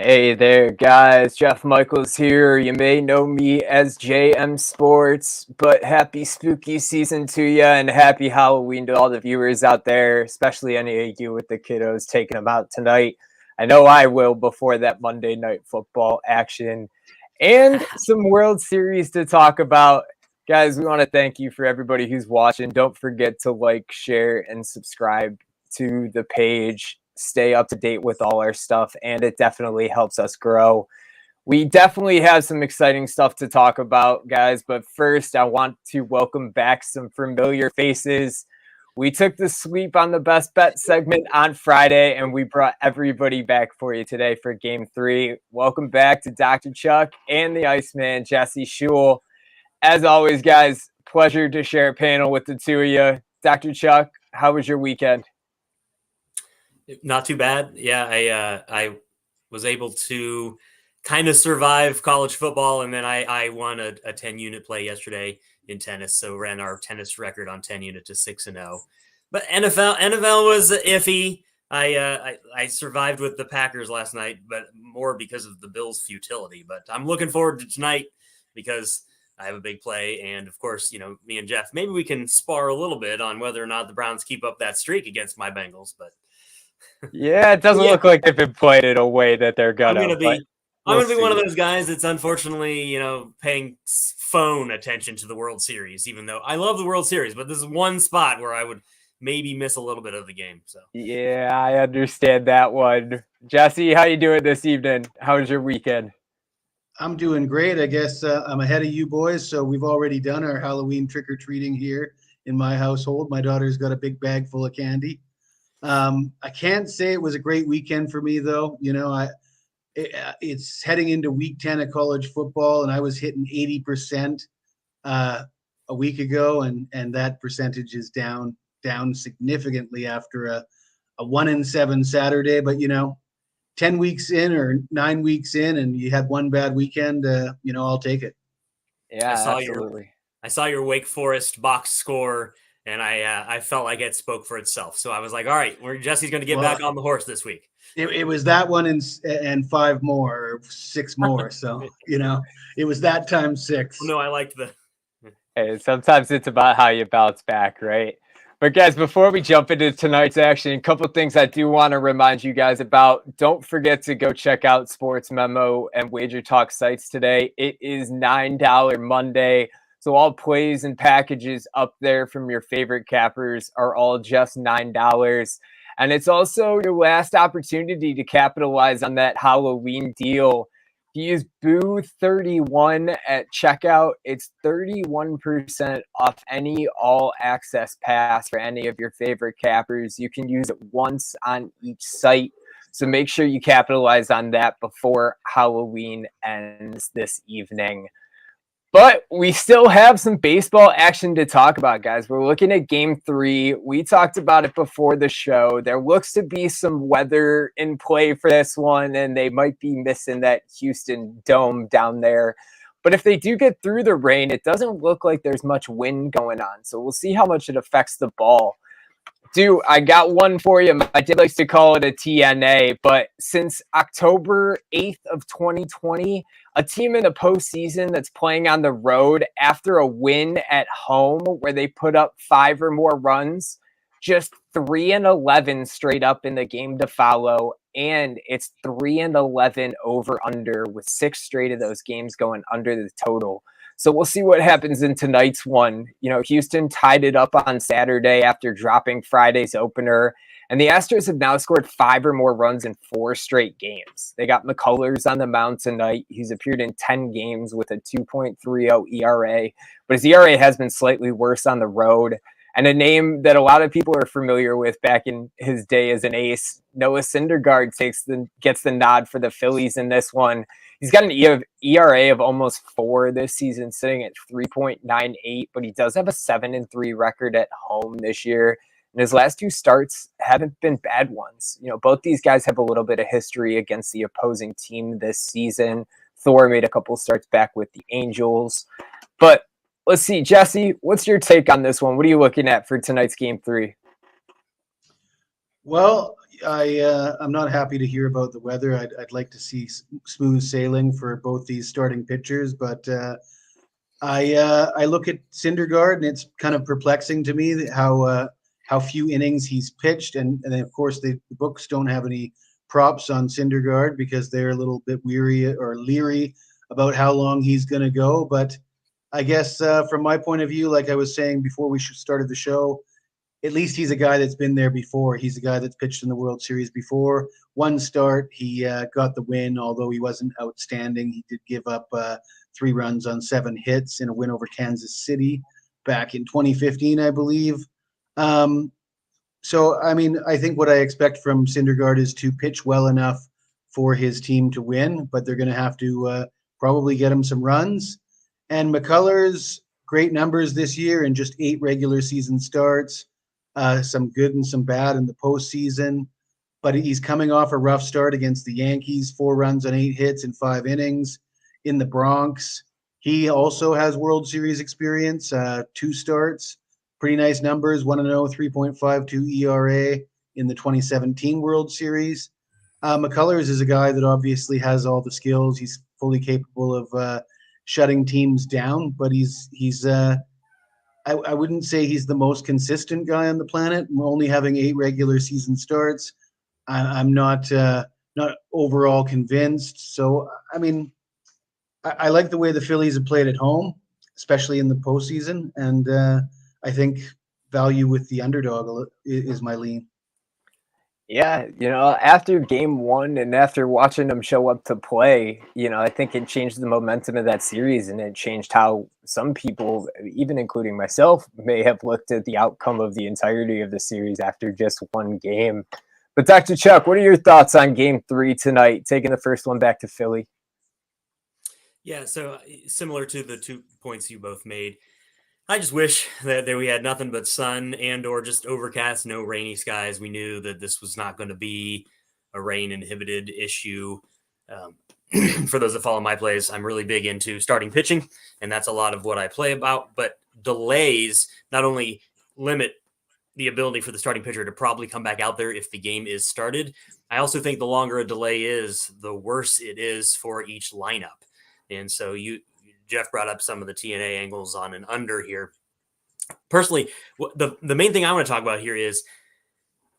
Hey there, guys. Jeff Michaels here. You may know me as JM Sports, but happy spooky season to you and happy Halloween to all the viewers out there, especially any of you with the kiddos taking them out tonight. I know I will before that Monday night football action and some World Series to talk about. Guys, we want to thank you for everybody who's watching. Don't forget to like, share, and subscribe to the page. Stay up to date with all our stuff, and it definitely helps us grow. We definitely have some exciting stuff to talk about, guys, but first I want to welcome back some familiar faces. We took the sweep on the best bet segment on Friday, and we brought everybody back for you today for game 3. Welcome back to Dr. Chuck and the Iceman, Jesse Schule. As always, guys, pleasure to share a panel with the two of you. Dr. Chuck, how was your weekend? Not too bad. Yeah, I was able to kind of survive college football, and then I won a 10-unit play yesterday in tennis, so ran our tennis record on 10-unit to 6-0. But NFL was iffy. I survived with the Packers last night, but more because of the Bills' futility. But I'm looking forward to tonight because I have a big play, and of course, me and Jeff, maybe we can spar a little bit on whether or not the Browns keep up that streak against my Bengals, but. Yeah, it doesn't look like they've been played in a way that they're gonna. I'm gonna be one of those guys that's unfortunately, paying phone attention to the World Series, even though I love the World Series, but this is one spot where I would maybe miss a little bit of the game. So yeah, I understand that one. Jesse, how you doing this evening? How was your weekend? I'm doing great. I guess I'm ahead of you boys, so we've already done our Halloween trick-or-treating here in my household. My daughter's got a big bag full of candy. I can't say it was a great weekend for me, though. It's heading into week 10 of college football, and I was hitting 80% a week ago, and that percentage is down significantly after a 1-7 Saturday. But 10 weeks in or 9 weeks in, and you had one bad weekend, I'll take it. Yeah, absolutely. I saw your Wake Forest box score. And I felt like it spoke for itself. So I was like, all right, Jesse's going to get back on the horse this week. It was that one and 5 more or 6 more. So, it was that time 6. No, I liked the. Hey, sometimes it's about how you bounce back, right? But guys, before we jump into tonight's action, a couple of things I do want to remind you guys about. Don't forget to go check out SportsMemo and Wager Talk sites today. It is $9 Monday. So all plays and packages up there from your favorite cappers are all just $9. And it's also your last opportunity to capitalize on that Halloween deal. If you use Boo31 at checkout, it's 31% off any all-access pass for any of your favorite cappers. You can use it once on each site. So make sure you capitalize on that before Halloween ends this evening. But we still have some baseball action to talk about, guys. We're looking at game 3. We talked about it before the show. There looks to be some weather in play for this one, and they might be missing that Houston dome down there. But if they do get through the rain, it doesn't look like there's much wind going on. So we'll see how much it affects the ball. Dude, I got one for you. My dad likes to call it a TNA, but since October 8th of 2020, a team in the postseason that's playing on the road after a win at home where they put up 5 or more runs, just 3-11 straight up in the game to follow, and it's 3-11 over under with 6 straight of those games going under the total. So we'll see what happens in tonight's one. Houston tied it up on Saturday after dropping Friday's opener. And the Astros have now scored 5 or more runs in 4 straight games. They got McCullers on the mound tonight. He's appeared in 10 games with a 2.30 ERA. But his ERA has been slightly worse on the road. And a name that a lot of people are familiar with back in his day as an ace, Noah Syndergaard gets the nod for the Phillies in this one. He's got an ERA of almost 4 this season, sitting at 3.98, but he does have a 7-3 record at home this year. And his last 2 starts haven't been bad ones. Both these guys have a little bit of history against the opposing team this season. Thor made a couple starts back with the Angels. But let's see, Jesse, what's your take on this one? What are you looking at for tonight's game 3? Well, I'm not happy to hear about the weather. I'd like to see smooth sailing for both these starting pitchers, but I look at Syndergaard, and it's kind of perplexing to me that how few innings he's pitched, and then of course the books don't have any props on Syndergaard because they're a little bit weary or leery about how long he's going to go. But I guess from my point of view, like I was saying before we started the show, at least he's a guy that's been there before. He's a guy that's pitched in the World Series before. One start, he got the win, although he wasn't outstanding. He did give up 3 runs on 7 hits in a win over Kansas City back in 2015, I believe. So, I mean, I think what I expect from Syndergaard is to pitch well enough for his team to win, but they're going to have to probably get him some runs. And McCullers, great numbers this year in just 8 regular season starts. Some good and some bad in the postseason, but he's coming off a rough start against the Yankees, 4 runs on 8 hits in 5 innings in the Bronx. He also has World Series experience, 2 starts, pretty nice numbers, 1-0, 3.52 ERA in the 2017 World Series. McCullers is a guy that obviously has all the skills. He's fully capable of shutting teams down, but he's I wouldn't say he's the most consistent guy on the planet. Only having 8 regular season starts, I'm not overall convinced. So, I mean, I like the way the Phillies have played at home, especially in the postseason, and I think value with the underdog is my lean. Yeah, after game 1 and after watching them show up to play, I think it changed the momentum of that series, and it changed how some people, even including myself, may have looked at the outcome of the entirety of the series after just 1 game. But Dr. Chuck, what are your thoughts on game 3 tonight, taking the first one back to Philly? Yeah, so similar to the 2 points you both made, I just wish that we had nothing but sun and or just overcast, no rainy skies. We knew that this was not going to be a rain inhibited issue. For those that follow my plays, I'm really big into starting pitching, and that's a lot of what I play about. But delays not only limit the ability for the starting pitcher to probably come back out there if the game is started, I also think the longer a delay is, the worse it is for each lineup. And so Jeff brought up some of the TNA angles on an under here. Personally, the main thing I want to talk about here is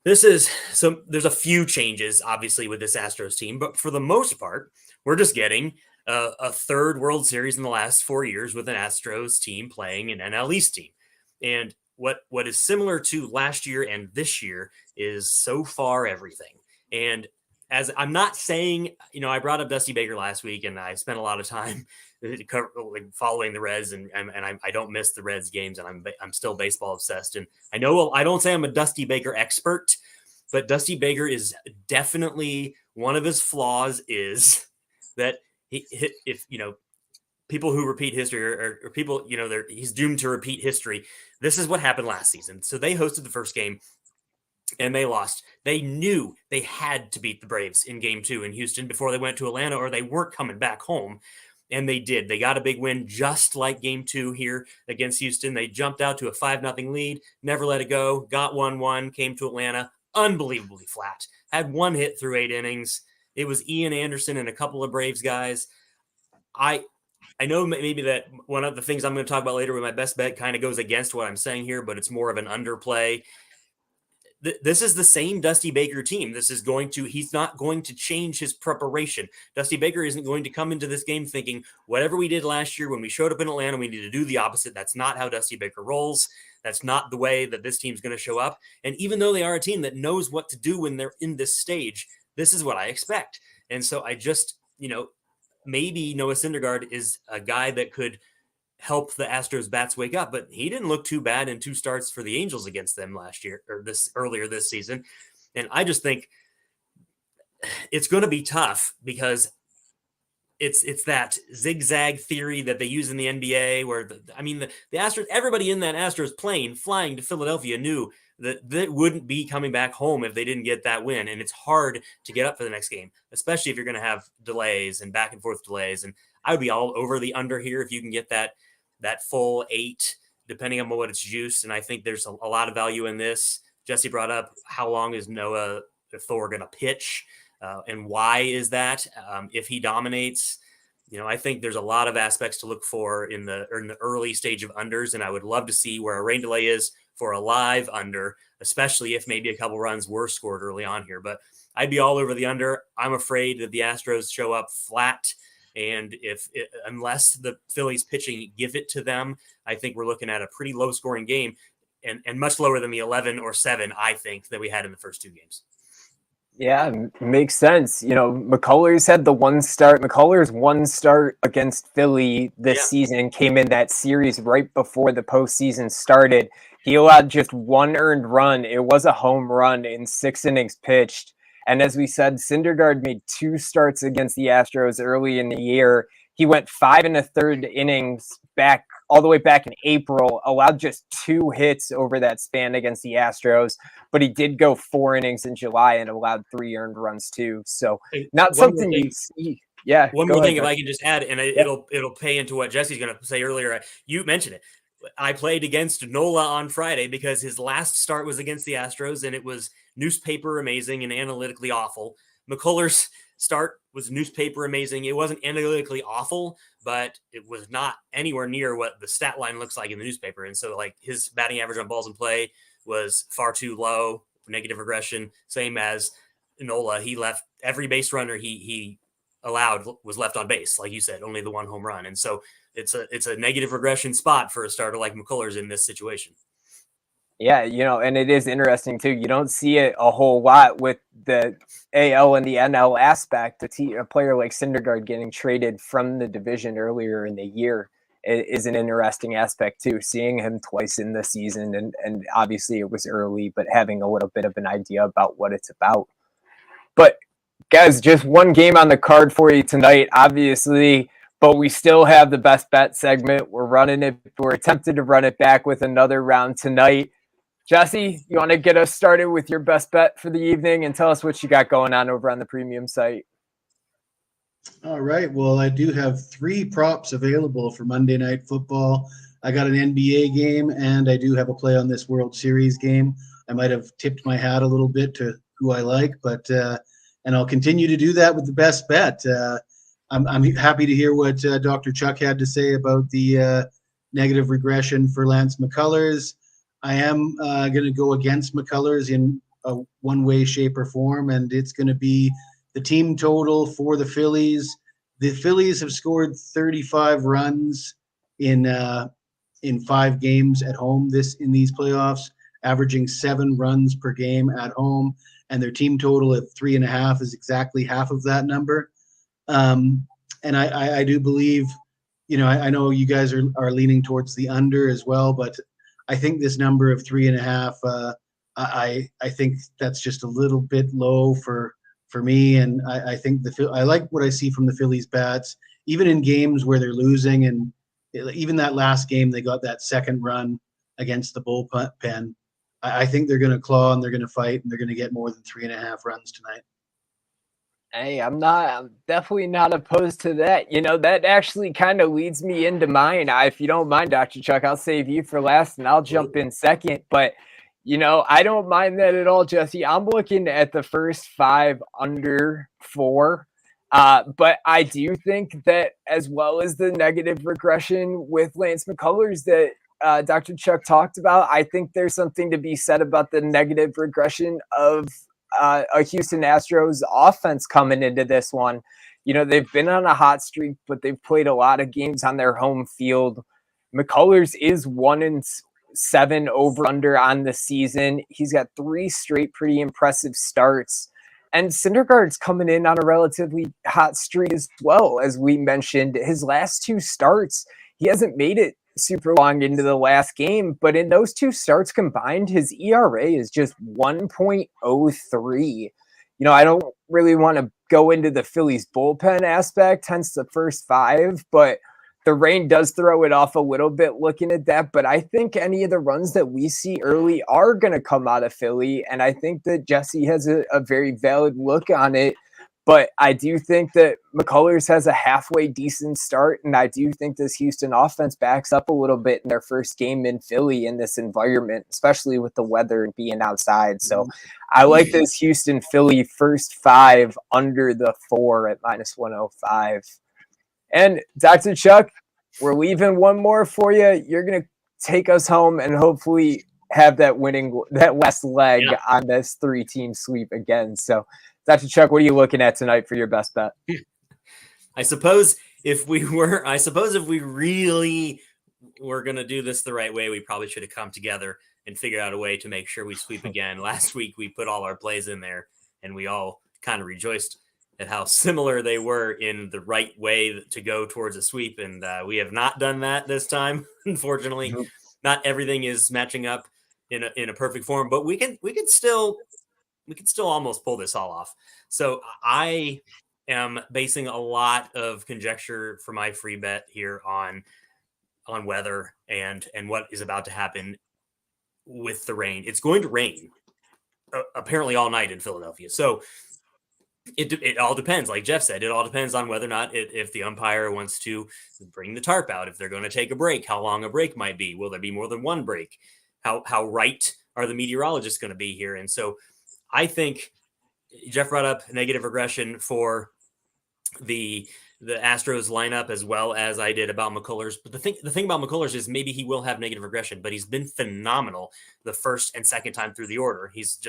there's a few changes, obviously, with this Astros team, but for the most part, we're just getting a 3rd World Series in the last 4 years with an Astros team playing an NL East team. And what is similar to last year and this year is so far everything. And as I'm not saying, I brought up Dusty Baker last week, and I spent a lot of time following the Reds, and I don't miss the Reds games, and I'm still baseball obsessed. And I know I don't say I'm a Dusty Baker expert, but Dusty Baker is definitely, one of his flaws is that if people who repeat history or people, he's doomed to repeat history. This is what happened last season. So they hosted the first game and they lost. They knew they had to beat the Braves in game 2 in Houston before they went to Atlanta, or they weren't coming back home. And they did. They got a big win, just like game 2 here against Houston. They jumped out to a 5-0 lead, never let it go, got 1-1, came to Atlanta, unbelievably flat. Had 1 hit through 8 innings. It was Ian Anderson and a couple of Braves guys. I know maybe that one of the things I'm going to talk about later with my best bet kind of goes against what I'm saying here, but it's more of an underplay. This is the same Dusty Baker team. He's not going to change his preparation. Dusty Baker isn't going to come into this game thinking, whatever we did last year when we showed up in Atlanta, we need to do the opposite. That's not how Dusty Baker rolls. That's not the way that this team's going to show up. And even though they are a team that knows what to do when they're in this stage, this is what I expect. And so I just, maybe Noah Syndergaard is a guy that could help the Astros bats wake up, but he didn't look too bad in 2 starts for the Angels against them last year or earlier this season. And I just think it's going to be tough because it's that zigzag theory that they use in the NBA where the Astros, everybody in that Astros plane flying to Philadelphia knew that they wouldn't be coming back home if they didn't get that win. And it's hard to get up for the next game, especially if you're going to have delays and back and forth delays. And I would be all over the under here if you can get that full 8, depending on what it's juiced. And I think there's a lot of value in this. Jesse brought up how long is Noah Thor going to pitch, and why is that? If he dominates, I think there's a lot of aspects to look for in the early stage of unders, and I would love to see where a rain delay is for a live under, especially if maybe a couple runs were scored early on here. But I'd be all over the under. I'm afraid that the Astros show up flat, and unless the Phillies pitching give it to them, I think we're looking at a pretty low scoring game, and much lower than the 11 or 7 I think that we had in the first 2 games. Yeah, makes sense. McCullers had the one start. McCullers' one start against Philly this season came in that series right before the postseason started. He allowed just 1 earned run. It was a home run in 6 innings pitched. And as we said, Syndergaard made 2 starts against the Astros early in the year. He went 5 1/3 innings all the way back in April, allowed just 2 hits over that span against the Astros, but he did go 4 innings in July and allowed 3 earned runs too. So not something you see. Yeah. One more thing, if I can just add, and it'll pay into what Jesse's going to say earlier. You mentioned it. I played against Nola on Friday because his last start was against the Astros, and it was newspaper amazing and analytically awful. McCullers' start was newspaper amazing. It wasn't analytically awful, but it was not anywhere near what the stat line looks like in the newspaper. And so his batting average on balls in play was far too low, negative regression, same as Nola. He left every base runner he allowed was left on base. Like you said, only the 1 home run. And so it's a negative regression spot for a starter like McCullers in this situation. Yeah, and it is interesting too. You don't see it a whole lot with the AL and the NL aspect. A player like Syndergaard getting traded from the division earlier in the year is an interesting aspect too. Seeing him twice in the season, and obviously it was early, but having a little bit of an idea about what it's about. But guys, just one game on the card for you tonight, obviously. But we still have the best bet segment. We're attempting to run it back with another round tonight. Jesse, you want to get us started with your best bet for the evening and tell us what you got going on over on the premium site? All right. Well, I do have 3 props available for Monday Night Football. I got an NBA game, and I do have a play on this World Series game. I might have tipped my hat a little bit to who I like, but and I'll continue to do that with the best bet. I'm happy to hear what Dr. Chuck had to say about the negative regression for Lance McCullers. I am going to go against McCullers in one way, shape, or form, and it's going to be the team total for the Phillies. The Phillies have scored 35 runs in 5 games at home in these playoffs, averaging 7 runs per game at home, and their team total at 3.5 is exactly half of that number. And I do believe, I know you guys are leaning towards the under as well, but I think this number of 3.5, I think that's just a little bit low for me. And I think I like what I see from the Phillies bats, even in games where they're losing. And even that last game, they got that second run against the bullpen. I think they're going to claw and they're going to fight and they're going to get more than 3.5 runs tonight. Hey, I'm definitely not opposed to that. That actually kind of leads me into mine. If you don't mind, Dr. Chuck, I'll save you for last and I'll jump in second. But, I don't mind that at all, Jesse. I'm looking at the first 5 under 4. But I do think that as well as the negative regression with Lance McCullers that Dr. Chuck talked about, I think there's something to be said about the negative regression of a Houston Astros offense coming into this one. They've been on a hot streak, but they've played a lot of games on their home field. McCullers is 1-7 over under on the season. He's got 3 straight pretty impressive starts. And Syndergaard's coming in on a relatively hot streak as well. As we mentioned, his last 2 starts, he hasn't made it super long into the last game, but in those 2 starts combined, his ERA is just 1.03. I don't really want to go into the Phillies bullpen aspect, hence the first 5, but the rain does throw it off a little bit looking at that. But I think any of the runs that we see early are going to come out of Philly, and I think that Jesse has a very valid look on it. But I do think that McCullers has a halfway decent start, and I do think this Houston offense backs up a little bit in their first game in Philly in this environment, especially with the weather and being outside. So I like this Houston-Philly first 5 under the 4 at -105. And Dr. Chuck, we're leaving one more for you. You're going to take us home and hopefully have that last leg on this 3-team sweep again. So, Dr. Chuck, what are you looking at tonight for your best bet? I suppose if we really were going to do this the right way, we probably should have come together and figured out a way to make sure we sweep again. Last week, we put all our plays in there, and we all kind of rejoiced at how similar they were in the right way to go towards a sweep. And we have not done that this time, unfortunately. Mm-hmm. Not everything is matching up in a perfect form, but we can still almost pull this all off. So I am basing a lot of conjecture for my free bet here on weather and what is about to happen with the rain. It's going to rain apparently all night in Philadelphia. So it all depends. Like Jeff said, it all depends on whether or not if the umpire wants to bring the tarp out, if they're going to take a break, how long a break might be. Will there be more than one break? How right are the meteorologists going to be here? And so I think Jeff brought up negative regression for the Astros lineup as well as I did about McCullers. But the thing about McCullers is maybe he will have negative regression, but he's been phenomenal the first and second time through the order. He's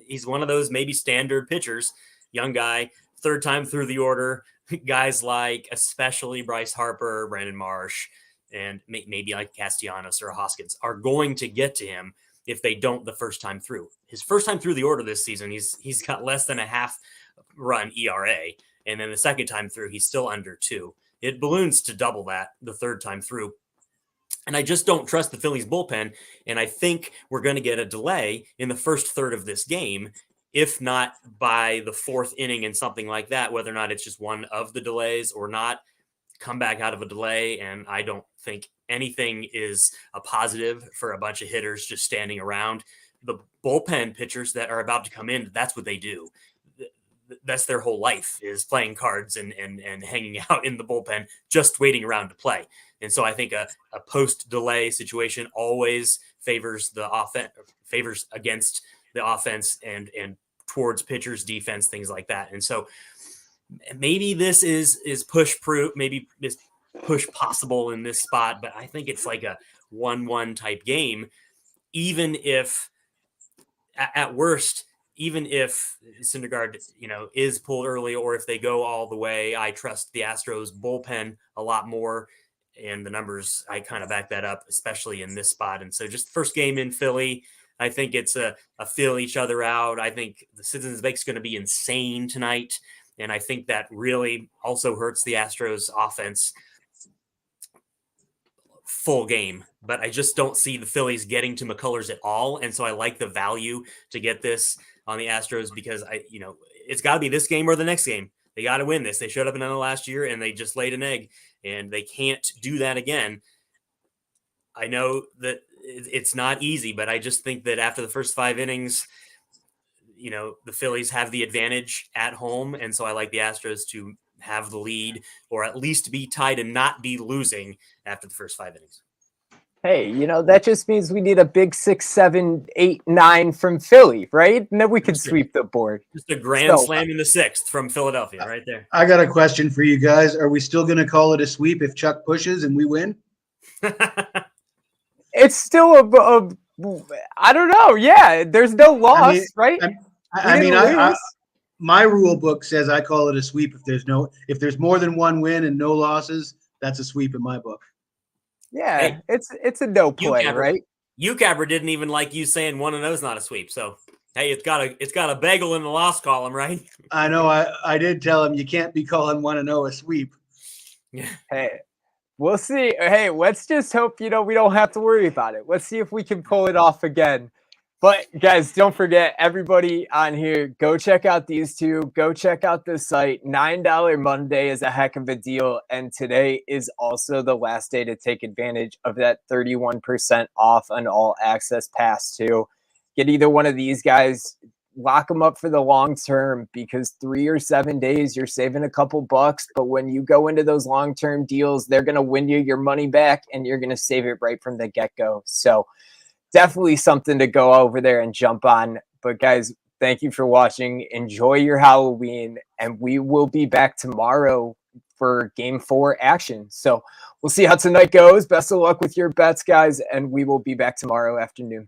he's one of those maybe standard pitchers, young guy, third time through the order. Guys like especially Bryce Harper, Brandon Marsh, and maybe like Castellanos or Hoskins are going to get to him if they don't the first time through. His first time through the order this season, he's got less than a half run ERA. And then the second time through, he's still under 2. It balloons to double that the third time through. And I just don't trust the Phillies bullpen. And I think we're going to get a delay in the first third of this game, if not by the 4th inning and something like that, whether or not it's just one of the delays or not, come back out of a delay. And I don't think anything is a positive for a bunch of hitters just standing around. The bullpen pitchers that are about to come in, that's what they do. That's their whole life, is playing cards and hanging out in the bullpen, just waiting around to play. And so I think a post-delay situation always favors the offense, favors against the offense and towards pitchers, defense, things like that. And so maybe this is push proof, maybe this push possible in this spot, but I think it's like a 1-1 type game, even if at worst, even if Syndergaard, is pulled early, or if they go all the way, I trust the Astros bullpen a lot more. And the numbers, I kind of back that up, especially in this spot. And so just the first game in Philly, I think it's a fill each other out. I think the Citizens Bank is going to be insane tonight. And I think that really also hurts the Astros offense full game. But I just don't see the Phillies getting to McCullers at all. And so I like the value to get this on the Astros because it's got to be this game or the next game. They got to win this. They showed up in the last year and they just laid an egg, and they can't do that again. I know that it's not easy, but I just think that after the first 5 innings, the Phillies have the advantage at home. And so I like the Astros to have the lead or at least be tied and not be losing after the first 5 innings. Hey, that just means we need a big 6, 7, 8, 9 from Philly, right? And then we could sweep the board. Just a grand slam in the 6th from Philadelphia right there. I got a question for you guys. Are we still going to call it a sweep if Chuck pushes and we win? It's still I don't know. Yeah, there's no loss, right? My rule book says I call it a sweep if there's more than one win and no losses. That's a sweep in my book. Yeah, hey, it's a no play, right? UCapper didn't even like you saying 1-0 is not a sweep. So hey, it's got a bagel in the loss column, right? I know. I did tell him you can't be calling 1-0 a sweep. Yeah. Hey, we'll see. Hey, let's just hope we don't have to worry about it. Let's see if we can pull it off again. But guys, don't forget, everybody on here, go check out these two. Go check out the site. $9 Monday is a heck of a deal. And today is also the last day to take advantage of that 31% off an all access pass too. Get either one of these guys. lock them up for the long term, because 3 or 7 days, you're saving a couple bucks. But when you go into those long-term deals, they're going to win you your money back, and you're going to save it right from the get-go. So definitely something to go over there and jump on. But guys, thank you for watching. Enjoy your Halloween, and we will be back tomorrow for Game 4 action. So we'll see how tonight goes. Best of luck with your bets, guys, and we will be back tomorrow afternoon.